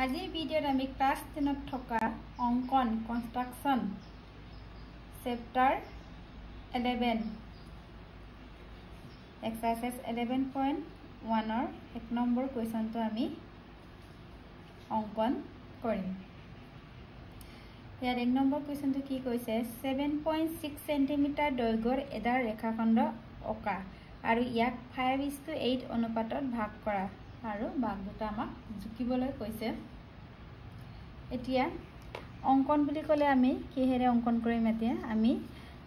আজিৰ ভিডিঅ'ত আমি ক্লাছ 10 থকা অঙ্কন কনস্ট্ৰাকশন চেপ্টাৰ 11 এক্সাৰসাইজ 11.1 ৰ 1 নম্বৰ কুৱেশ্যনটো আমি অঙ্কন কৰিম। ইয়াৰ 1 নম্বৰ কুৱেশ্যনটো কি কৈছে 7.6 সেন্টিমিটাৰ দৈৰ্ঘ্যৰ এডাল ৰেখাখণ্ড অকা আৰু ইয়াক 5:8 অনুপাতত ভাগ কৰা আৰু ভাগ দুটা আমাক জুকিবলৈ কৈছে। এতিয়া অঙ্কন বুলি ক'লে আমি কিহেৰে অঙ্কন কৰিম? এতিয়া আমি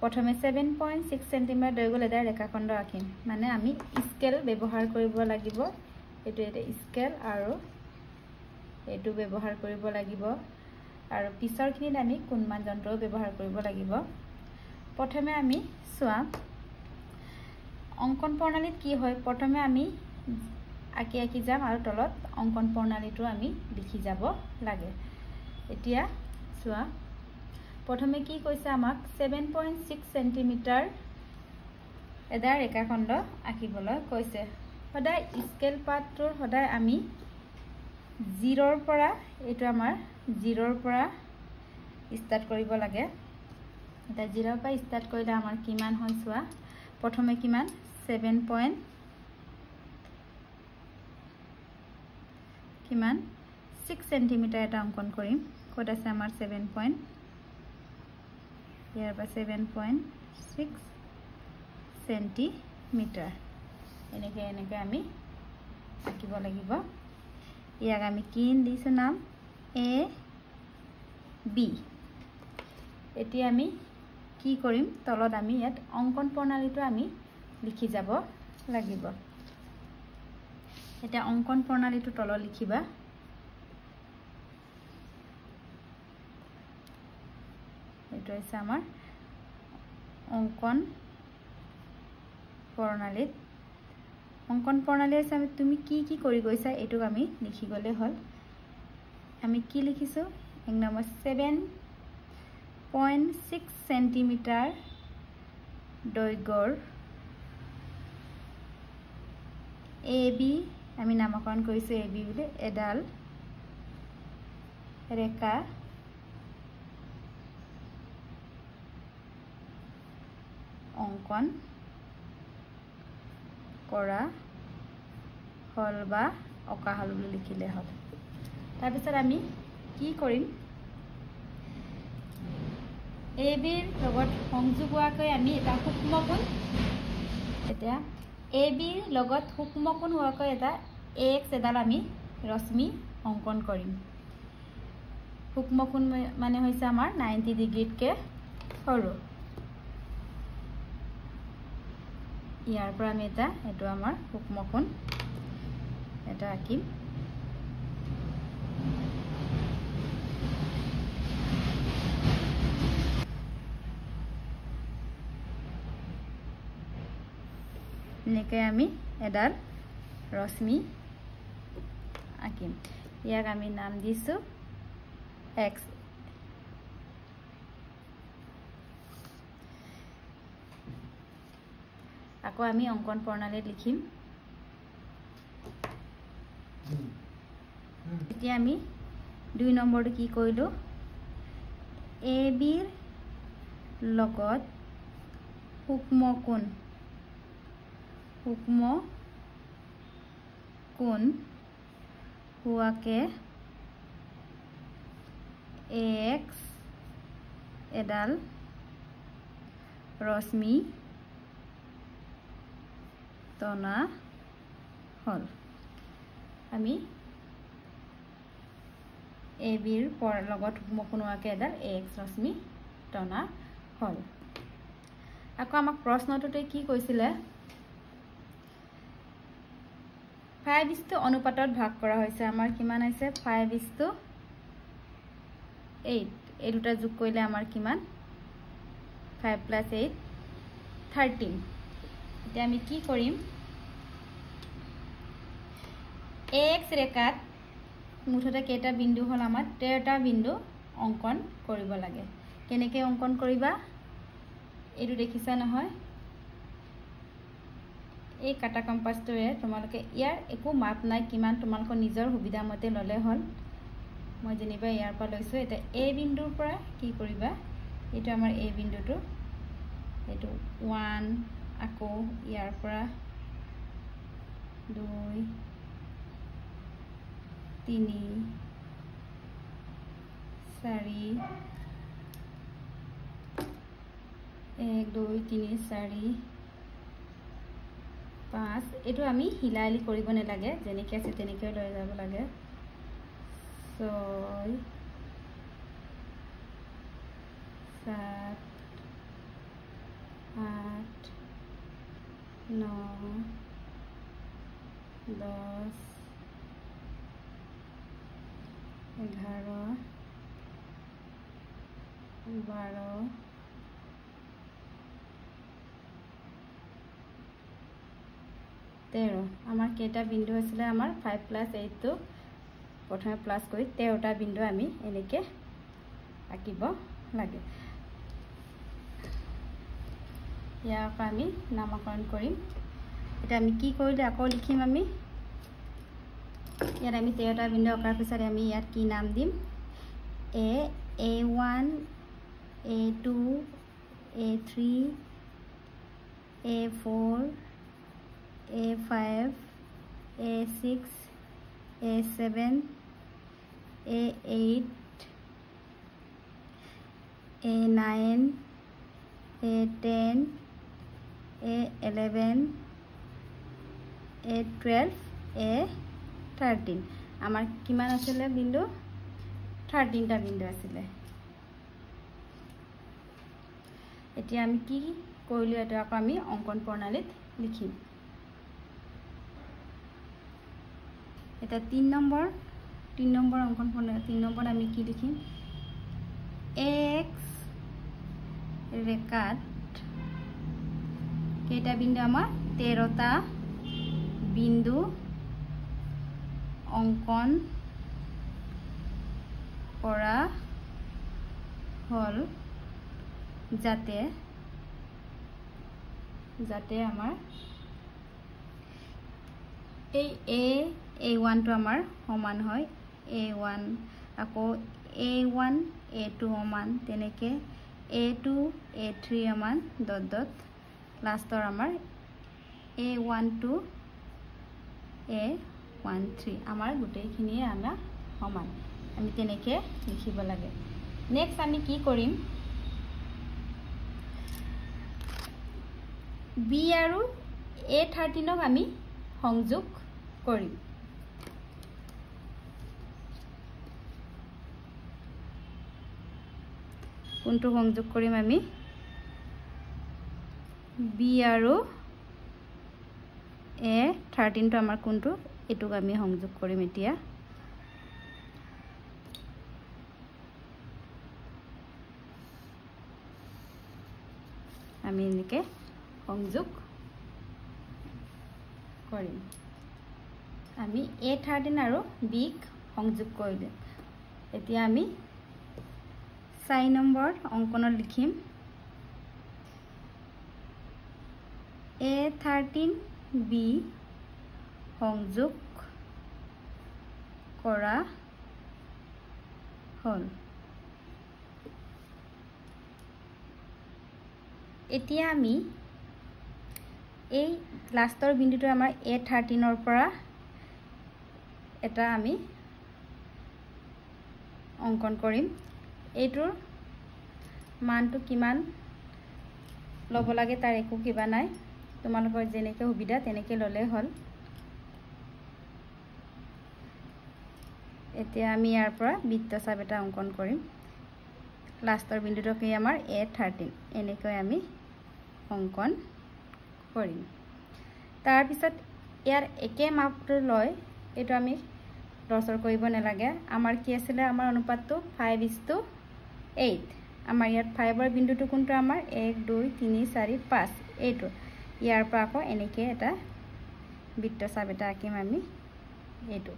প্ৰথমে 7.6 সেন্টিমিটাৰ দৈৰ্ঘ্যৰ এডাল ৰেখাখণ্ড আঁকিম। মানে আমি স্কেল ব্যৱহাৰ কৰিব লাগিব। এটো স্কেল আৰু এটো ব্যৱহাৰ কৰিব লাগিব আৰু পিছৰখিনিত আমি কোণমান যন্ত্ৰও ব্যৱহাৰ কৰিব লাগিব। প্ৰথমে আমি চোৱা অঙ্কন প্ৰণালীত কি হয়, প্ৰথমে আমি আঁকি যাম আৰু তলত অঙ্কন প্ৰণালীটো আমি লিখি যাব লাগে। এতিয়া চোৱা প্ৰথমে কি কৈছে আমাক 7.6 সেন্টিমিটাৰ এডাল ৰেখাখণ্ড আঁকিবলৈ কৈছে। সদায় স্কেল পাতটোৰ সদায় আমি 0 ৰ পৰা এটো আমাৰ 0 ৰ পৰা স্টাৰ্ট কৰিব লাগে। এটা 0 ৰ পৰা স্টাৰ্ট কৰিলে আমাৰ কিমান হয় চোৱা প্ৰথমে কিমান 7.6 সেন্টিমিটাৰ এটা অঙ্কন কৰিম। কত আছে আমাৰ 7. ইয়াৰ পৰা 7.6 সেন্টিমিটাৰ এনেকে আমি আঁকিব লাগিব। ইয়াক আমি কি দিছো নাম A B। এতিয়া আমি কি কৰিম তলত আমি ইয়াত অঙ্কন প্ৰণালীটো আমি লিখি যাব লাগিব। এটা অঙ্কন প্ৰণালীটো তলত লিখিবা। এটো আছে আমাৰ অঙ্কন প্ৰণালীত আছে আমি তুমি কি কৰি গৈছা এটো আমি লিখি গলে হল। আমি কি লিখিছো 1 নম্বৰ 7.6 সেন্টিমিটাৰ দৈৰ্ঘ্যৰ AB আমি নামকৰণ কৰিছো AB বুলি এডাল ৰেখা অঙ্কন কৰা হল বা অকা হল বুলি লিখিলে হল। তাৰ পিছত আমি কি কৰিম AB ৰ লগত সংযোগ হোৱাকৈ আমি এটা সূক্ষ্মকোণ এতিয়া AB ৰ লগত সূক্ষ্মকোণ হোৱাকৈ এটা AX এডাল আমি ৰশ্মি অঙ্কন কৰিম। সূক্ষ্মকোণ মানে হৈছে আমাৰ 90 ডিগ্ৰীতকৈ সৰু। ইয়াৰ পৰা আমি এটো আমাৰ সূক্ষ্মকোণ এটা আঁকিম। এনেকৈ আমি এডাল ৰশ্মি আঁকিম। ইয়াক আমি নাম দিছো X। আকৌ আমি অঙ্কন প্ৰণালীত লিখিম। এতিয়া আমি 2 নম্বৰটো কি কৰিলো AB ৰ লগত সূক্ষ্মকোণ হোৱাকে AX এডাল ৰশ্মি টনা হল। আমি AB ৰ লগত সূক্ষ্মকোণ হোৱাকে এডাল AX ৰশ্মি টনা হল। আকৌ আমাক প্ৰশ্নটোতে কি কৈছিলে 5:8 অনুপাতত ভাগ কৰা হৈছে। আমাৰ কিমান আছে 5:8 এই দুটা যোগ কৰিলে আমাৰ কিমান 5 + 8 13। এতিয়া আমি কি কৰিম AX ৰেখাত মুঠতে কেইটা বিন্দু হল আমাৰ 13টা বিন্দু অঙ্কন কৰিব লাগে। কেনেকৈ অঙ্কন কৰিবা এটো দেখিছা নহয় এই কাটা কম্পাসটোৰে তোমালোকে ইয়াৰ একো মাপ নাই কিমান তোমালোকৰ নিজৰ সুবিধা মতে ললে হল। মই যেনিবা ইয়াৰ পৰা লৈছোঁ এটা এ বিন্দুৰ পৰা কি কৰিবা এইটো আমাৰ এ বিন্দুটো এইটো 1 আকৌ ইয়াৰ পৰা 2 3 4 1 2 3 4 5 এইটো আমি হিলাইলি কৰিব নালাগে যেনেকৈ আছে তেনেকৈ লৈ যাব লাগে 6 7 8 9 10 11 12 13 আমাৰ কেইটা বিন্দু আছিলে আমাৰ 5 + 8 তো প্ৰথমে প্লাস কৰি 13টা বিন্দু আমি এনেকে আঁকিব লাগে ইয়াক আমি নামকৰণ কৰিম এটা আমি কি কৰিলে আকৌ লিখিম আমি ইয়াত আমি 13টা বিন্দু আঁকাৰ পিছত আমি ইয়াত কি নাম দিম A1 A2 A3 A4 A5 A6 A7 A8 A9 A10 A11 A12 A13 আমাৰ কিমান আছিল বিন্দু 13টা বিন্দু আছিল এতিয়া আমি কি কৰিলো এটা আকৌ আমি অঙ্কন প্ৰণালীত লিখিম এটা 3 নম্বৰ অঙ্কন প্ৰণালী 3 নম্বৰ আমি কি লিখিম x ৰেখাত কেইটা বিন্দু আমাৰ 13টা বিন্দু অঙ্কন কৰা হল যাতে আমাৰ এই A1 তো আমাৰ সমান হয় A1 আকৌ A1 A2 সমান তেনেকে A2 A3 সমান ডট ডট লাষ্টৰ আমাৰ A12 A13 আমাৰ গোটেইখিনিয়ে আমাৰ সমান আমি তেনেকে লিখিব লাগে নেক্সট আমি কি কৰিম B আৰু A13 ক আমি সংযোগ কৰিম কোনটো সংযোগ কৰিম আমি B আৰু A13 তো আমাৰ কোনটো এটুক আমি সংযোগ কৰিম এতিয়া আমি এনেকে সংযোগ কৰিম আমি A13 আৰু B ক সংযোগ কৰিলে এতিয়া আমি 4 নম্বৰ অঙ্কনত লিখিম A13B সংযোগ কৰা হল এতিয়া আমি এই লাষ্টৰ বিন্দুটো আমাৰ A13 ৰ পৰা এটা আমি অঙ্কন কৰিম এইটোৰ মানটো কিমান লব লাগে তাৰ একো কিবা নাই তোমালোকৰ যেনেকৈ সুবিধা তেনেকৈ ললে হল এতিয়া আমি ইয়াৰ পৰা বৃত্তচাপ এটা অঙ্কন কৰিম লাষ্টৰ বিন্দুটো কি আমাৰ A13 এনেকৈ আমি অঙ্কন কৰিম তাৰ পিছত ইয়াৰ একে মাপটো লয় এটো আমি লছৰ কৰিব নালাগে আমাৰ কি আছিল আমাৰ অনুপাতটো 5:8 আমাৰ ইয়াত 5 ৰ বিন্দুটো কোনটো আমাৰ 1 2 3 4 5 এইটো ইয়াৰ পৰা আকৌ এনেকৈ এটা বৃত্তচাপ এটা আঁকিম আমি এইটো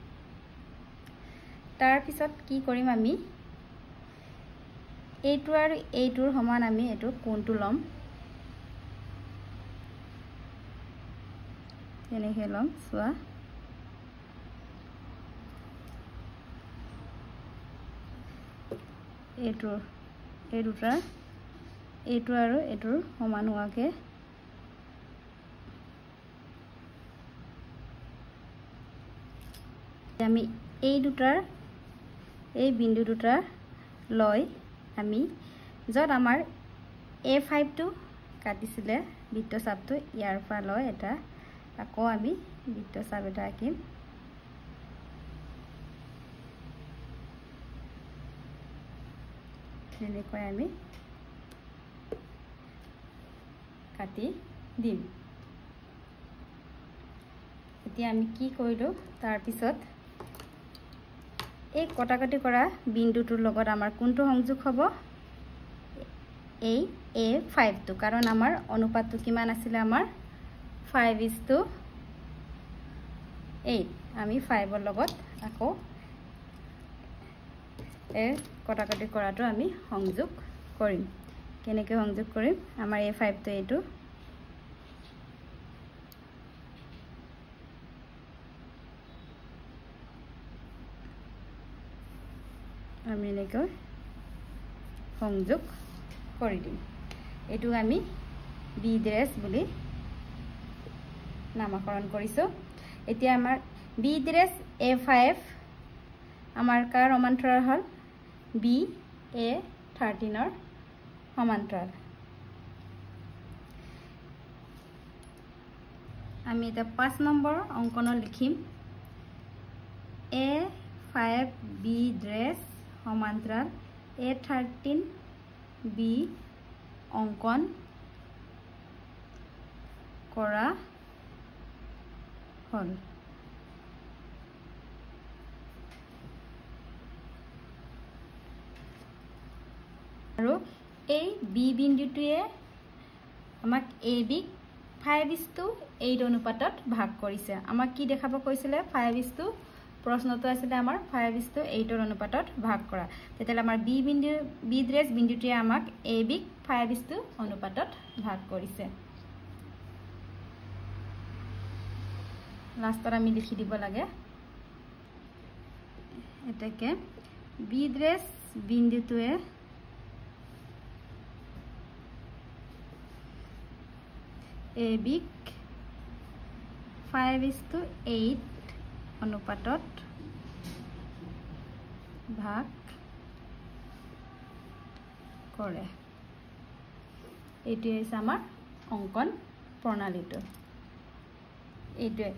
তাৰ পিছত কি কৰিম আমি এইটো আৰু এইটোৰ সমান আমি এইটো কোণটো লম এনেকৈ লম চোৱা এই দুটাৰ এইটো আৰু এইটোৰ সমান হোৱাকে আমি এই দুটাৰ এই বিন্দু দুটাৰ লৈ আমি যত আমাৰ A5 টো কাটিছিলে বৃত্তচাপটো ইয়াৰ পৰা লৈ এটা আকৌ আমি বৃত্তচাপ এটা আঁকিম এনেকৈ আমি কাটি দিম এতিয়া আমি কি কৰিলো তাৰ পিছত এই কটাকটি কৰা বিন্দুটোৰ লগত আমাৰ কোনটো সংযোগ হ'ব এই A5 টো কাৰণ আমাৰ অনুপাতটো কিমান আছিল আমাৰ 5:8 আমি 5 ৰ লগত আকৌ এই কটাকটি কৰাটো আমি সংযোগ কৰিম কেনেকৈ সংযোগ কৰিম আমাৰ A5 টো এইটো আমি এনেকৈ সংযোগ কৰি দিম এইটো আমি বি ড্ৰেছ বুলি নামকৰণ কৰিছো এতিয়া আমাৰ বি ড্ৰেছ A5 আমাৰ কাৰ সমান্তৰাল হল BA13 ৰ সমান্তৰাল আমি এটা 5 নম্বৰ অঙ্কন লিখিম A5B ড্ৰেছ সমান্তৰাল A13B অঙ্কন কৰা হল আৰু এই বি বিন্দুটোৱে আমাক AB 5:8 অনুপাতত ভাগ কৰিছে আমাক কি দেখাব কৈছিলে 5:8 প্ৰশ্নটো আছিল আমাৰ 5:8 ৰ অনুপাতত ভাগ কৰা তেতিয়ালে আমাৰ বি ড্ৰেছ বিন্দুটোৱে আমাক AB 5:8 অনুপাতত ভাগ কৰিছে লাষ্টত আমি লিখি দিব লাগে এটাকে বি ড্ৰেছ বিন্দুটোৱে AB 5:8 অনুপাতত ভাগ কৰে এইটোৱে হৈছে আমাৰ অঙ্কন প্ৰণালীটো এইটোৱে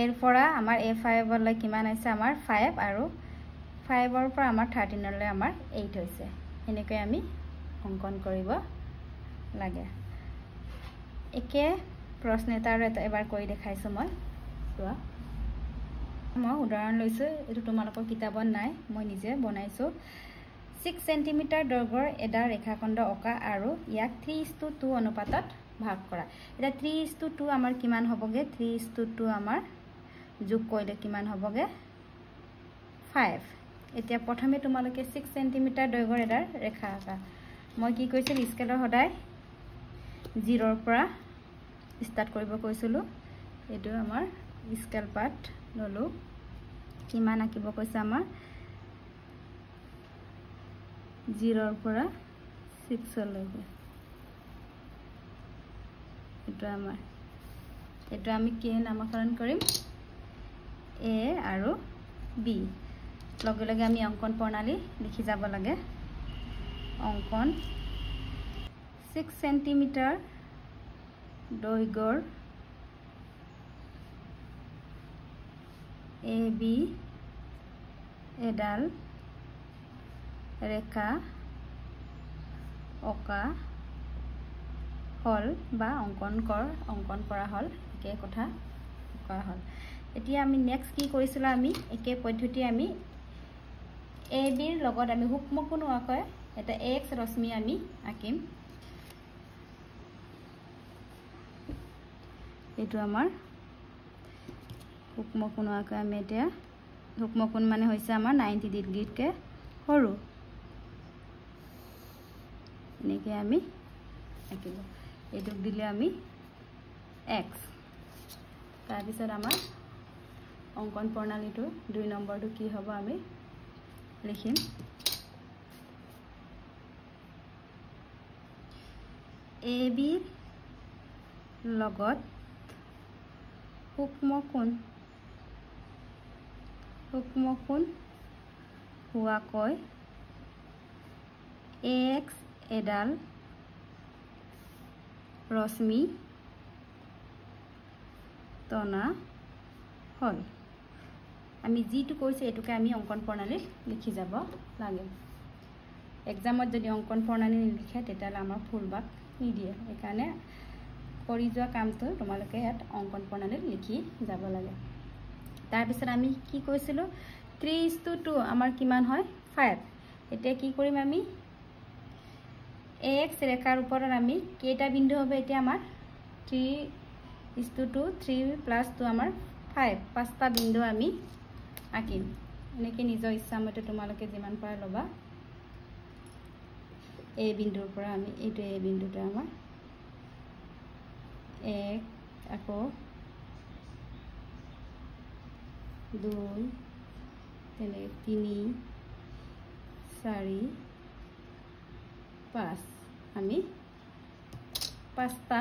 এৰ পৰা আমাৰ A5 লৈ কিমান আছে আমাৰ 5 আৰু 5 ৰ পৰা আমাৰ 13 লৈ আমাৰ 8 হৈছে এনেকৈ আমি অঙ্কন কৰিব লাগে একে প্ৰশ্ন এটা আৰু এটা এবাৰ কৰি দেখাইছো মই উদাহৰণ লৈছো এটো তোমালোকৰ কিতাপত নাই মই নিজে বনাইছো 6 সেন্টিমিটাৰ দৈৰ্ঘ্যৰ এডাল ৰেখাখণ্ড অকা আৰু ইয়াক 3:2 অনুপাতত ভাগ কৰা এটা 3:2 আমাৰ কিমান হ'বগে 3:2 আমাৰ যোগ কৰিলে কিমান হ'বগে 5 এতিয়া প্ৰথমে তোমালোকে 6 সেন্টিমিটাৰ দৈৰ্ঘ্যৰ এডাল ৰেখা আঁকা মই কি কৈছিল স্কেলৰ সদায় 0 ৰ পৰা স্টাৰ্ট কৰিব কৈছিলো এটো আমাৰ স্কেল পাৰ্ট ললো কিমান আঁকিব কৈছে আমাৰ 0 ৰ পৰা 6 লৈকে এটো আমি কি নামকৰণ কৰিম A আৰু B লগে লগে আমি অঙ্কন প্ৰণালী লিখি যাব লাগে অঙ্কন 6 সেন্টিমিটাৰ দৈৰ্ঘ্যৰ AB এডাল ৰেখা অকা হল বা অঙ্কন কৰা হল একে কথা কৰা হল এতিয়া আমি নেক্সট কি কৰিছিল আমি একে পদ্ধতি আমি AB ৰ লগত আমি সূক্ষ্ম কোণ হোৱাকৈ এটা X ৰশ্মি আমি আঁকিম এটো আমাৰ সূক্ষ্ম কোণ হোৱাকৈ আমি এতিয়া সূক্ষ্ম কোণ মানে হৈছে আমাৰ 90 ডিগ্ৰীতকৈ সৰু এনেকৈ আমি আঁকিব এইটোক দিলে আমি X তাৰ পিছত আমাৰ অঙ্কন প্ৰণালীটো 2 নম্বৰটো কি হ'ব আমি লিখিম AB লগত সূক্ষ্ম কোণ হোৱাকৈ AX এডাল ৰশ্মি টনা হল। আমি যেটো কৈছে এটুকে আমি অঙ্কন প্ৰণালীত লিখি যাব লাগে। এক্সামত যদি অঙ্কন প্ৰণালী লিখে তেতিয়ালে আমাৰ ফুলবাক নিদিয়ে। একাৰণে কৰি যোৱা কামটো তোমালোকে ইয়াত অঙ্কন প্ৰণালীত লিখি যাব লাগে। তাৰ পিছত আমি কি কৈছিলো 3:2 আমাৰ কিমান হয় 5। এতিয়া কি কৰিম আমি AX ৰেখাৰ ওপৰত আমি কেইটা বিন্দু হবে এতিয়া আমাৰ 3:2 3 + 2 আমাৰ 5 পাঁচটা বিন্দু আমি আঁকিম। এনেকৈ নিজৰ ইচ্ছামতে তোমালোকে যিমান পাৰা ল'বা। এই বিন্দুৰ পৰা আমি এইটো এই বিন্দুটো আমাৰ 1 আকৌ 2 3 4 5 আমি পাঁচটা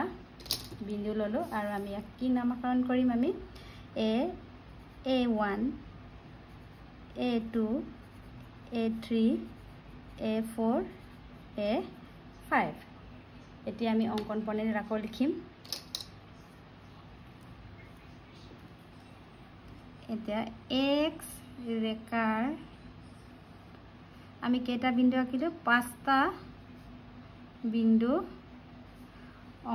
বিন্দু ললো আৰু আমি ইয়াক কি নামকৰণ কৰিম আমি A1 A2 A3 A4 A5। এতিয়া আমি অঙ্কন প্ৰণালীত আকৌ লিখিম। এতিয়া AX ৰেখাৰ আমি কেইটা বিন্দু আঁকিলো পাঁচটা বিন্দু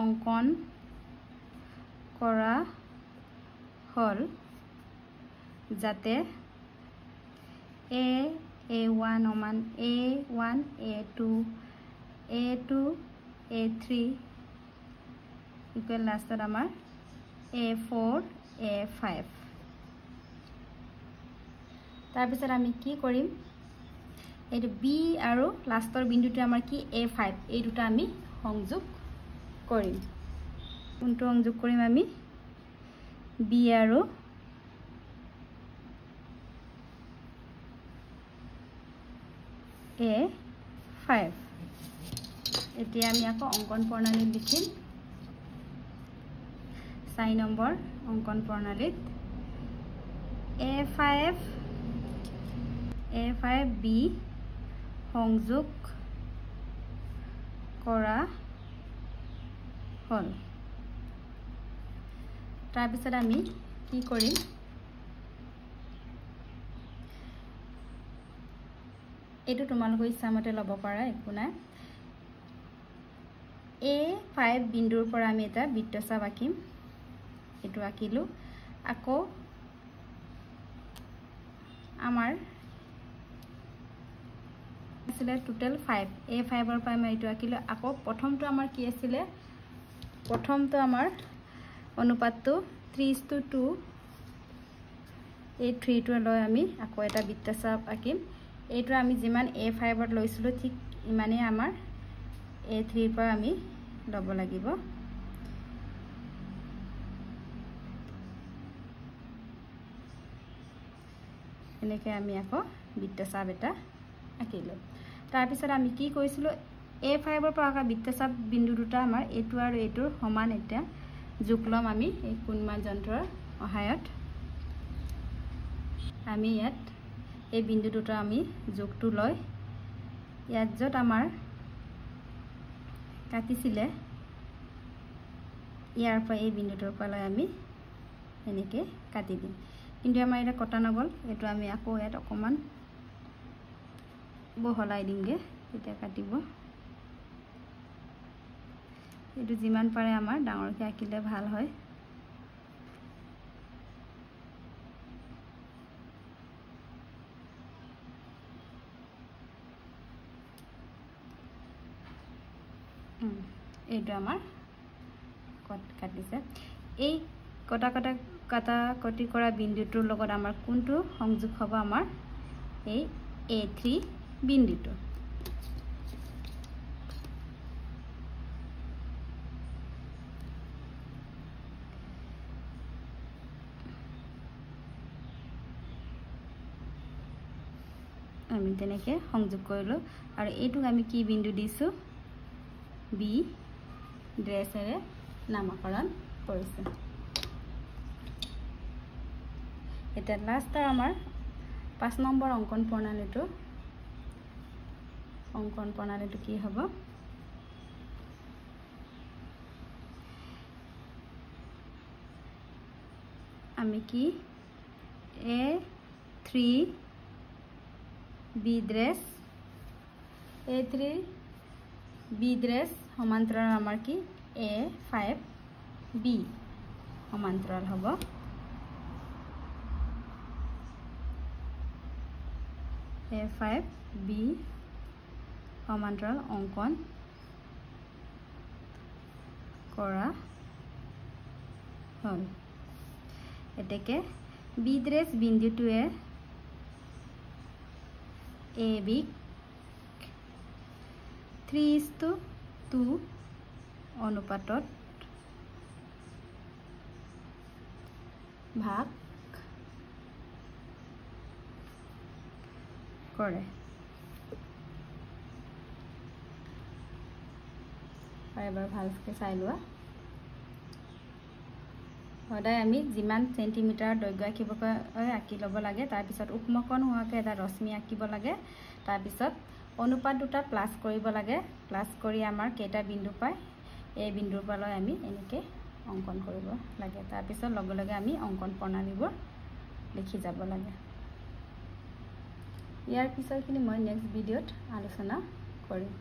অঙ্কন কৰা হল যাতে A1 সমান A1 A2 A2 A3 equal লাষ্টত আমাৰ A4 A5। তাৰ পিছত আমি কি কৰিম এইটো B আৰু লাষ্টৰ বিন্দুটো আমাৰ কি A5 এই দুটা আমি সংযোগ কৰিম। কোনটো সংযোগ কৰিম আমি B আৰু A5। এতিয়া আমি আকৌ অঙ্কন প্ৰণালীত লিখিম। 4 নম্বৰ অঙ্কন প্ৰণালীত A5B সংযোগ কৰা হল। তাৰ পিছত আমি কি কৰিম এইটো তোমালোকৰ ইচ্ছামতে ল'ব পাৰা একো নাই। A5 বিন্দুৰ পৰা আমি এটা বৃত্তচাপ আঁকিম। এইটো আঁকিলো আকৌ আমাৰ আছিলে টোটাল 5 A5ৰ পৰা আমি এইটো আঁকিলো। আকৌ প্ৰথমটো আমাৰ কি আছিলে প্ৰথমটো আমাৰ অনুপাতটো 3:2 এই 3টো লৈ আমি আকৌ এটা বৃত্তচাপ আঁকিম। এইটো আমি যিমান A5ত লৈছিলো ঠিক ইমানেই আমাৰ A3ৰ পৰা আমি ল'ব লাগিব। এনেকৈ আমি আকৌ বৃত্তচাপ এটা আঁকিলো। তাৰ পিছত আমি কি কৰিছিলো A5ৰ পৰা আঁকা বৃত্তচাপ বিন্দু দুটা আমাৰ এইটো আৰু এইটোৰ সমান এটা যোগ লম আমি এই কোণমাপ যন্ত্ৰৰ সহায়ত। আমি ইয়াত এই বিন্দু দুটা আমি যোগটো লৈ ইয়াত যত আমাৰ কাটিছিলে ইয়াৰ পৰা এই বিন্দুটোৰ পৰা লৈ আমি এনেকৈ কাটি দিম। কিন্তু আমাৰ এটা কটা নগল এইটো আমি আকৌ ইয়াত অকমান বহলাই দিমগে তেতিয়া কাটিব। এইটো যিমান পাৰে আমাৰ ডাঙৰকৈ আঁকিলে ভাল হয়। এইটো আমাৰ কাটিছে। এই কটা-কটি কৰা বিন্দুটোৰ লগত আমাৰ কোনটো সংযোগ হ'ব আমাৰ এই A3 বিন্দুটো। আমি তেনেকৈ সংযোগ কৰিলো আৰু এইটোক আমি কি বিন্দু দিছো B ড্ৰেছেৰে নামকৰণ কৰিছে। এতিয়া লাষ্টৰ আমাৰ 5 নম্বৰ অংকন প্ৰণালীটো কি হ'ব? আমি কি A3 B dress A3 B dress সমান্তৰাল আমাৰ কি A5 B সমান্তৰাল হ'ব। A5 B সমান্তৰাল অংকন কৰা হ'ল। এতেকে B ড্ৰেছ বিন্দুটোৱে AB 3:2 অনুপাতত ভাগ কৰে। এবাৰ ভালকৈ চাই লোৱা। সদায় আমি যিমান সেন্টিমিটাৰ দৈৰ্ঘ্য আঁকি ল'ব লাগে, তাৰপিছত উক্মকণ হোৱাকৈ এটা ৰশ্মি আঁকিব লাগে, তাৰপিছত অনুপাত দুটা প্লাছ কৰিব লাগে। প্লাছ কৰি আমাৰ কেইটা বিন্দু পায়, এই বিন্দুৰ পৰা আমি এনেকৈ অংকন কৰিব লাগে। তাৰপিছত লগে লগে আমি অংকন প্ৰণালীবোৰ লিখি যাব লাগে। ইয়াৰ পিছৰখিনি মই নেক্সট ভিডিঅ'ত আলোচনা কৰিম।